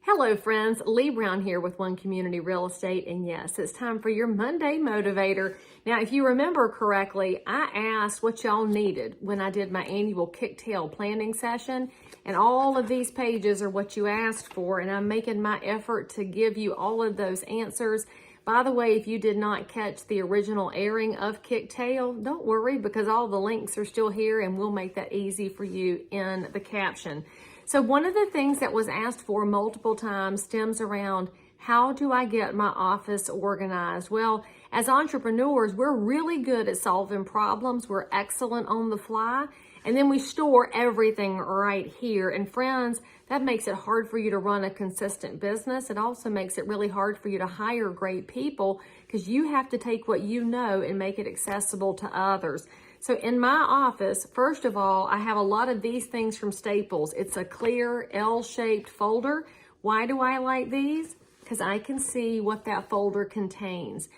Hello friends, Leigh Brown here with One Community Real Estate, and yes, it's time for your Monday Motivator. Now, if you remember correctly, I asked what y'all needed when I did my annual kick-tail planning session, and all of these pages are what you asked for, and I'm making my effort to give you all of those answers. By the way, if you did not catch the original airing of Kick-Tail, don't worry because all the links are still here and we'll make that easy for you in the caption. So one of the things that was asked for multiple times stems around how do I get my office organized? Well, as entrepreneurs, we're really good at solving problems. We're excellent on the fly. And then we store everything right here. And friends, that makes it hard for you to run a consistent business. It also makes it really hard for you to hire great people because you have to take what you know and make it accessible to others. So in my office, first of all, I have a lot of these things from Staples. It's a clear L-shaped folder. Why do I like these? Because I can see what that folder contains.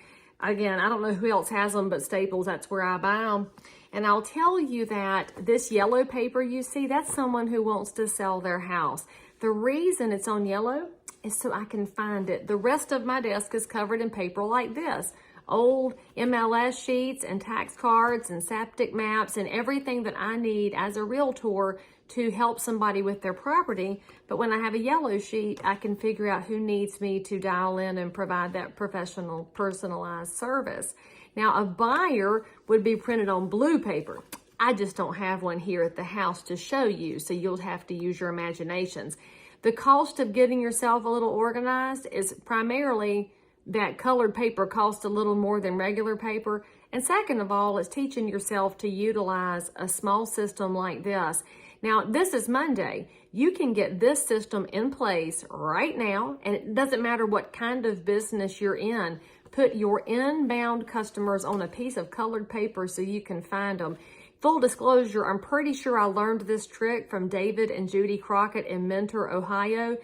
Again, I don't know who else has them but Staples, that's where I buy them. And I'll tell you that this yellow paper you see, that's someone who wants to sell their house. The reason it's on yellow is so I can find it. The rest of my desk is covered in paper like this. Old MLS sheets and tax cards and septic maps and everything that I need as a realtor to help somebody with their property. But when I have a yellow sheet, I can figure out who needs me to dial in and provide that professional, personalized service. Now, a buyer would be printed on blue paper. I just don't have one here at the house to show you, so you'll have to use your imaginations. The cost of getting yourself a little organized is primarily that colored paper costs a little more than regular paper. And second of all, it's teaching yourself to utilize a small system like this. Now, this is Monday. You can get this system in place right now, and it doesn't matter what kind of business you're in. Put your inbound customers on a piece of colored paper so you can find them. Full disclosure, I'm pretty sure I learned this trick from David and Judy Crockett in Mentor, Ohio,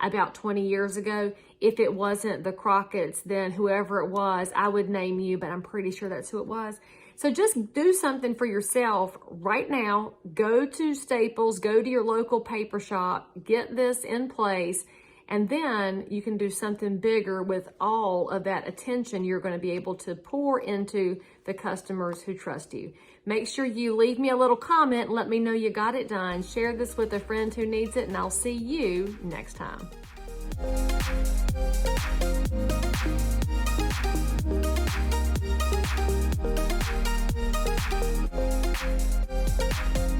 about 20 years ago. If it wasn't the Crockett's, then whoever it was, I would name you, but I'm pretty sure that's who it was. So just do something for yourself right now. Go to Staples, go to your local paper shop, get this in place, and then you can do something bigger with all of that attention you're going to be able to pour into the customers who trust you. Make sure you leave me a little comment and let me know you got it done. Share this with a friend who needs it, and I'll see you next time.